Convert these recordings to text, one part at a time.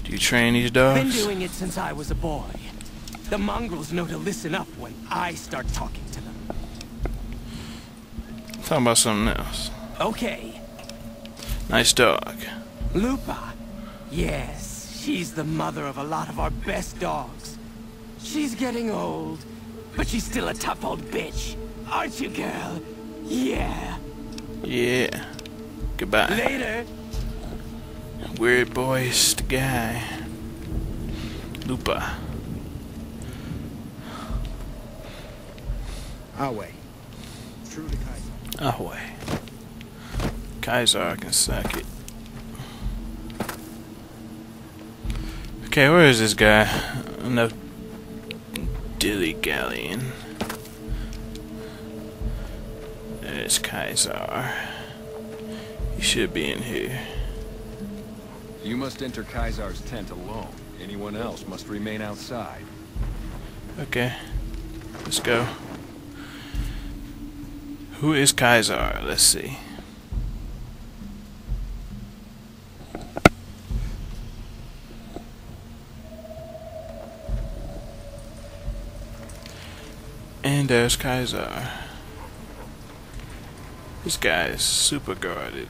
Do you train these dogs? Been doing it since I was a boy. The mongrels know to listen up when I start talking to them. Talking about something else. Okay. Nice dog. Lupa. Yes, she's the mother of a lot of our best dogs. She's getting old, but she's still a tough old bitch. Aren't you, girl? Yeah. Yeah. Goodbye. Later. Weird boy's the guy. Lupa. Away. True to Kaiser. Ahoy. Kaiser can suck it. Okay, where is this guy? No dilly-gallying. There's Kaiser. He should be in here. You must enter Kaiser's tent alone. Anyone else must remain outside. Okay. Let's go. Who is Kaiser? Let's see. And there's Kaiser. This guy is super guarded.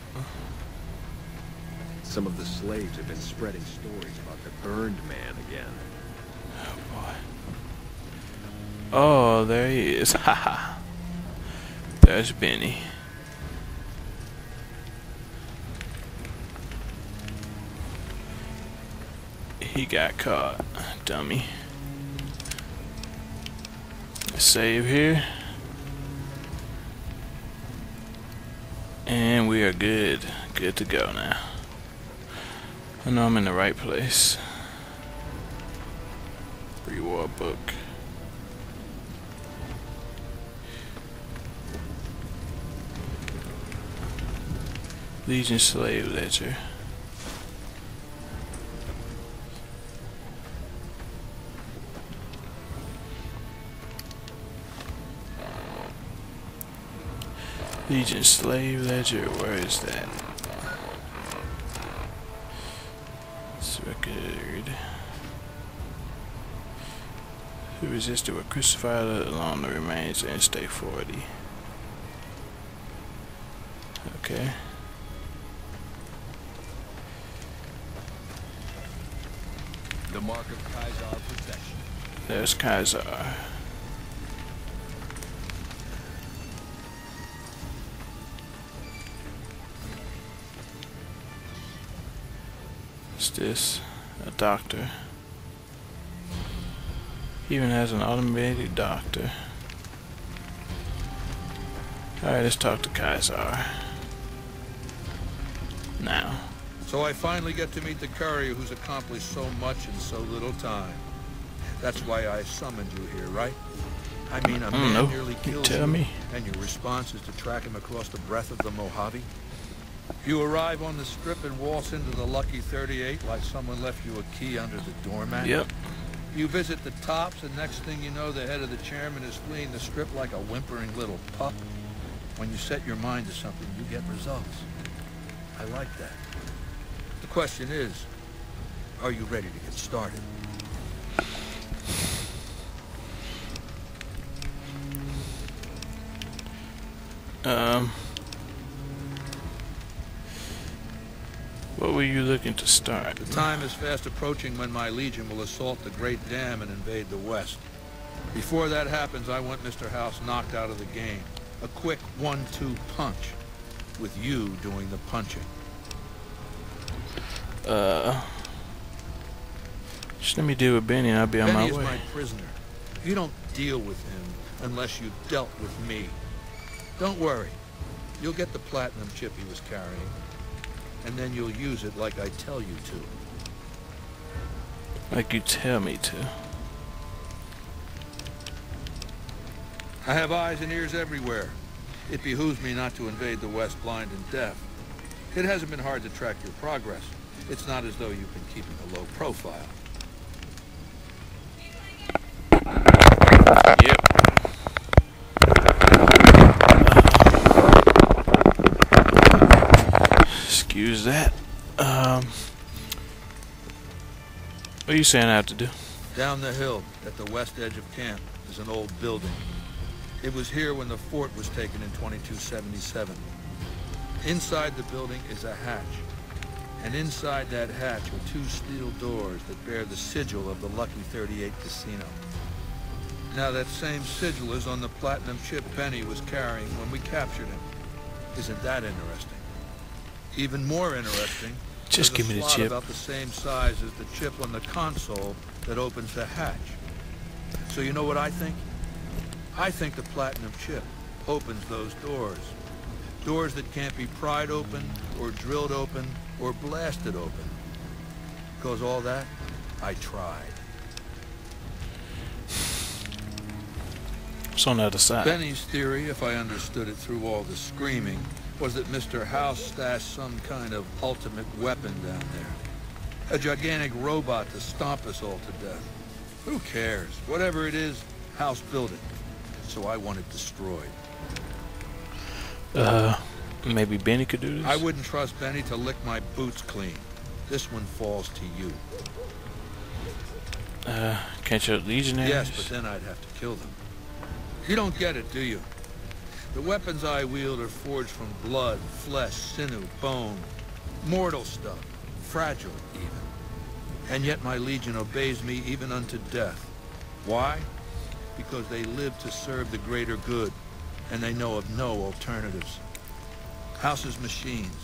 Some of the slaves have been spreading stories about the burned man again. Oh boy. Oh, there he is. Haha. There's Benny. He got caught, dummy. Save here. And we are good. Good to go now. I know I'm in the right place. Reward book. Legion Slave Ledger. Legion Slave Ledger, where is that? This record. Who resisted were crucified along the remains and stay 40. Okay. The mark of Kaiser protection. There's Kaiser. What's this? A doctor. He even has an automated doctor. Alright, let's talk to Kaiser. Now. So I finally get to meet the courier who's accomplished so much in so little time. That's why I summoned you here, right? I mean, a man nearly kills you, and your response is to track him across the breadth of the Mojave? You arrive on the strip and waltz into the Lucky 38 like someone left you a key under the doormat? Yep. You visit the tops, and next thing you know, the head of the chairman is fleeing the strip like a whimpering little pup. When you set your mind to something, you get results. I like that. The question is, are you ready to get started? What were you looking to start? The time is fast approaching when my legion will assault the Great Dam and invade the West. Before that happens, I want Mr. House knocked out of the game. A quick 1-2 punch, with you doing the punching. Just let me deal with Benny and I'll be on my way. Benny is my prisoner. You don't deal with him unless you dealt with me. Don't worry. You'll get the platinum chip he was carrying, and then you'll use it like I tell you to. Like you tell me to. I have eyes and ears everywhere. It behooves me not to invade the West blind and deaf. It hasn't been hard to track your progress. It's not as though you've been keeping a low profile. Yep. Excuse that. What are you saying I have to do? Down the hill, at the west edge of camp, is an old building. It was here when the fort was taken in 2277. Inside the building is a hatch. And inside that hatch are 2 steel doors that bear the sigil of the Lucky 38 casino. Now that same sigil is on the platinum chip Benny was carrying when we captured him. Isn't that interesting? Even more interesting, just give me the chip. About the same size as the chip on the console that opens the hatch. So you know what I think? I think the platinum chip opens those doors. Doors that can't be pried open, or drilled open, or blasted open. Because all that, I tried. What's on the other side? Benny's theory, if I understood it through all the screaming, was that Mr. House stashed some kind of ultimate weapon down there. A gigantic robot to stomp us all to death. Who cares? Whatever it is, House built it. So I want it destroyed. Maybe Benny could do this? I wouldn't trust Benny to lick my boots clean. This one falls to you. Can't you legionaries? Yes, but then I'd have to kill them. You don't get it, do you? The weapons I wield are forged from blood, flesh, sinew, bone. Mortal stuff. Fragile, even. And yet my legion obeys me even unto death. Why? Because they live to serve the greater good, and they know of no alternatives. House's machines,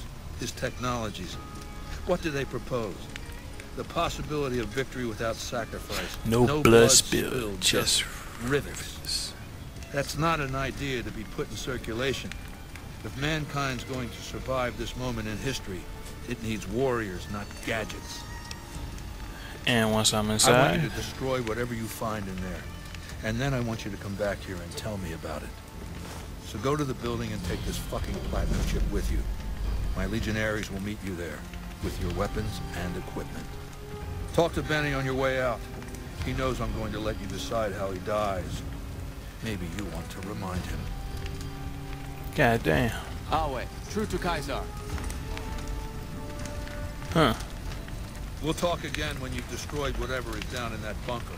his technologies, what do they propose? The possibility of victory without sacrifice. No blood spilled, just rivets. That's not an idea to be put in circulation. If mankind's going to survive this moment in history, it needs warriors, not gadgets. And once I'm inside, I want you to destroy whatever you find in there. And then I want you to come back here and tell me about it. So go to the building and take this fucking platinum chip with you. My legionaries will meet you there, with your weapons and equipment. Talk to Benny on your way out. He knows I'm going to let you decide how he dies. Maybe you want to remind him. God damn. Awe, true to Kaiser. Huh. We'll talk again when you've destroyed whatever is down in that bunker,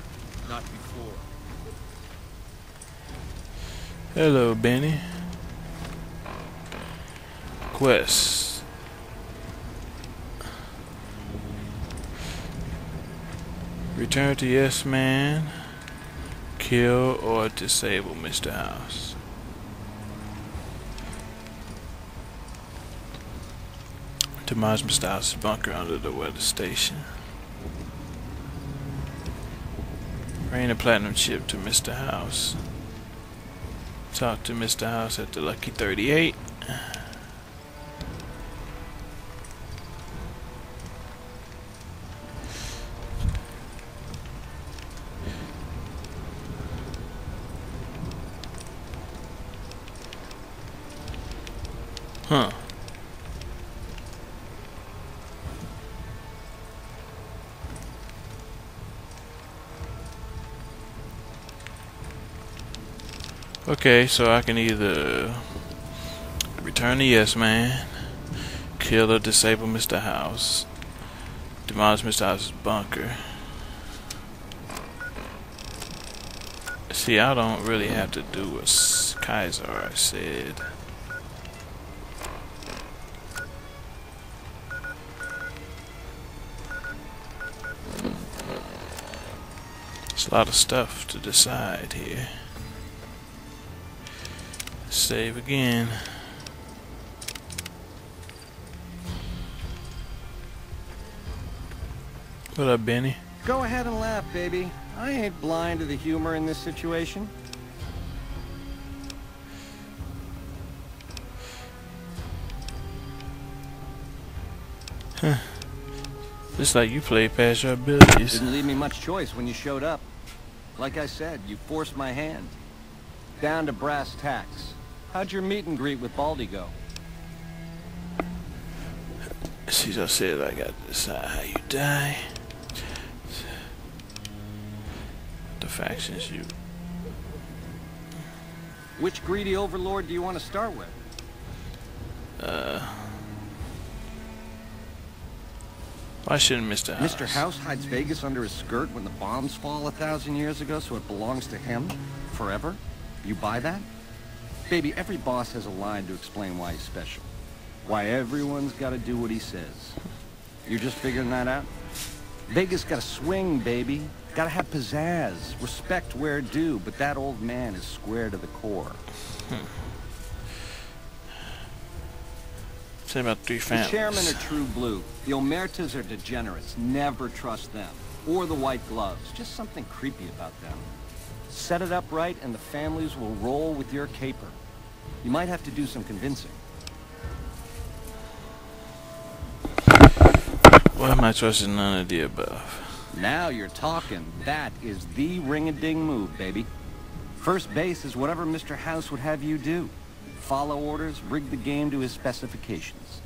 not before. Hello, Benny. Quest. Return to Yes Man. Kill or disable Mr. House. Demise Mr. House's bunker under the weather station. Bring the platinum chip to Mr. House. Talk to Mr. House at the Lucky 38. Huh. Okay, so I can either return to Yes Man, kill or disable Mr. House, demolish Mr. House's bunker. See, I don't really have to do what Kaiser said. There's a lot of stuff to decide here. Save again. What up, Benny? Go ahead and laugh, baby. I ain't blind to the humor in this situation. Huh. Looks like you played past your abilities. Didn't leave me much choice when you showed up. Like I said, you forced my hand. Down to brass tacks. How'd your meet and greet with Baldy go? She just said I got to decide how you die. The factions you... Which greedy overlord do you want to start with? Why shouldn't Mr. House? Mr. House hides Vegas under his skirt when the bombs fall 1,000 years ago, so it belongs to him forever? You buy that? Baby, every boss has a line to explain why he's special. Why everyone's got to do what he says. You're just figuring that out? Vegas got to swing, baby. Got to have pizzazz, respect where due, but that old man is square to the core. Say about 3 families. The chairmen are true blue. The Omertas are degenerates. Never trust them. Or the white gloves. Just something creepy about them. Set it up right and the families will roll with your caper. You might have to do some convincing. Why am I trusting none of the above? Now you're talking. That is the ring-a-ding move, baby. First base is whatever Mr. House would have you do. Follow orders, rig the game to his specifications.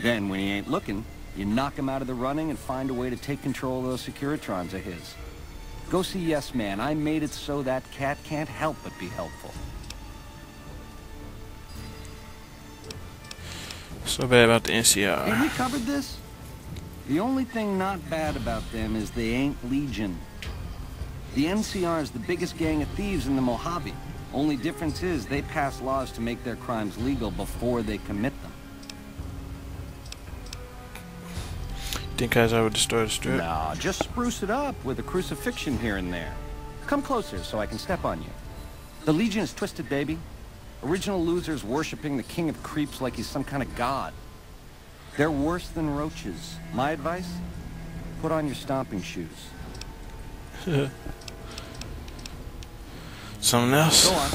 Then, when he ain't looking, you knock him out of the running and find a way to take control of those Securitrons of his. Go see Yes Man. I made it so that cat can't help but be helpful. So bad about the NCR. Ain't we covered this? The only thing not bad about them is they ain't Legion. The NCR is the biggest gang of thieves in the Mojave. Only difference is they pass laws to make their crimes legal before they commit them. Think Kaiser would destroy the strip? Nah, just spruce it up with a crucifixion here and there. Come closer so I can step on you. The Legion is twisted, baby. Original losers worshipping the king of creeps like he's some kind of god. They're worse than roaches. My advice? Put on your stomping shoes. Something else? Go on.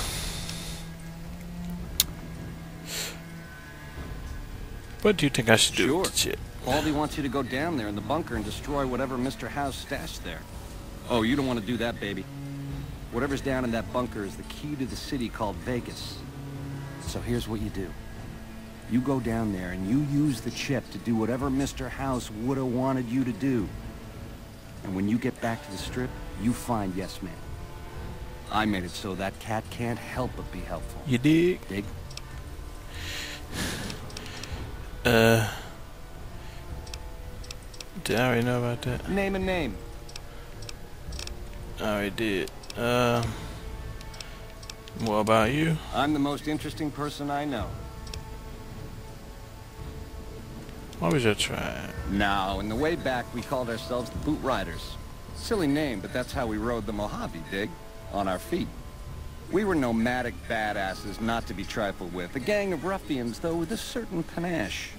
What do you think I should do Sure. with the shit? Baldy wants you to go down there in the bunker and destroy whatever Mr. House stashed there. Oh, you don't want to do that, baby. Whatever's down in that bunker is the key to the city called Vegas. So here's what you do. You go down there and you use the chip to do whatever Mr. House would have wanted you to do. And when you get back to the strip, you find Yes Man. I made it so that cat can't help but be helpful. You dig? Dig? Did I already know about that? Name a name. I already did. What about you? I'm the most interesting person I know. What was your tribe? Now, in the way back, we called ourselves the Boot Riders. Silly name, but that's how we rode the Mojave, dig? On our feet. We were nomadic badasses not to be trifled with. A gang of ruffians, though, with a certain panache.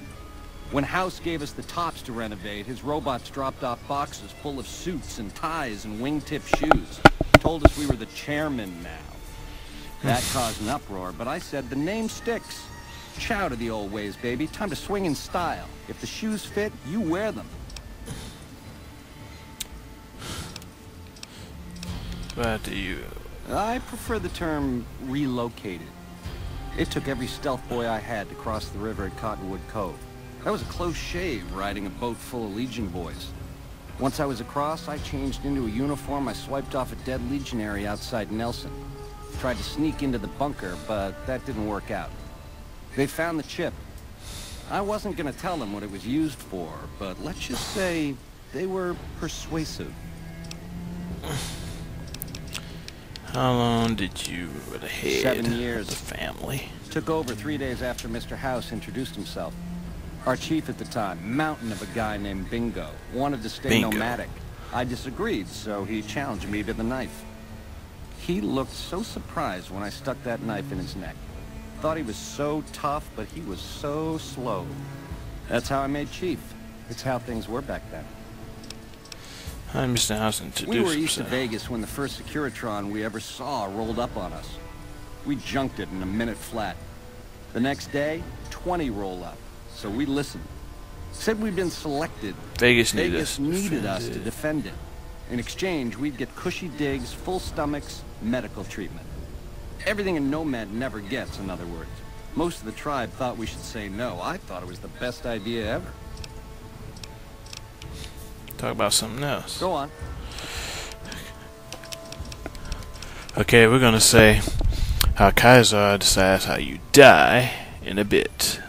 When House gave us the tops to renovate, his robots dropped off boxes full of suits and ties and wingtip shoes. Told us we were the chairmen now. That caused an uproar, but I said the name sticks. Chow to the old ways, baby. Time to swing in style. If the shoes fit, you wear them. What do you... I prefer the term relocated. It took every stealth boy I had to cross the river at Cottonwood Cove. That was a close shave riding a boat full of Legion boys. Once I was across, I changed into a uniform I swiped off a dead legionary outside Nelson. Tried to sneak into the bunker, but that didn't work out. They found the chip. I wasn't gonna tell them what it was used for, but let's just say they were persuasive. How long did you were the head 7 years. of the family? Took over 3 days after Mr. House introduced himself. Our chief at the time, mountain of a guy named Bingo, wanted to stay nomadic. I disagreed, so he challenged me to the knife. He looked so surprised when I stuck that knife in his neck. Thought he was so tough, but he was so slow. That's how I made chief. It's how things were back then. How did Mr. House introduce We were east of himself? Vegas when the first Securitron we ever saw rolled up on us. We junked it in a minute flat. The next day, 20 roll up. So we listened. Said we'd been selected. Vegas needed us to defend it. In exchange, we'd get cushy digs, full stomachs, medical treatment. Everything a nomad never gets, in other words. Most of the tribe thought we should say no. I thought it was the best idea ever. Talk about something else. Go on. Okay, we're gonna say how Kaiser decides how you die in a bit.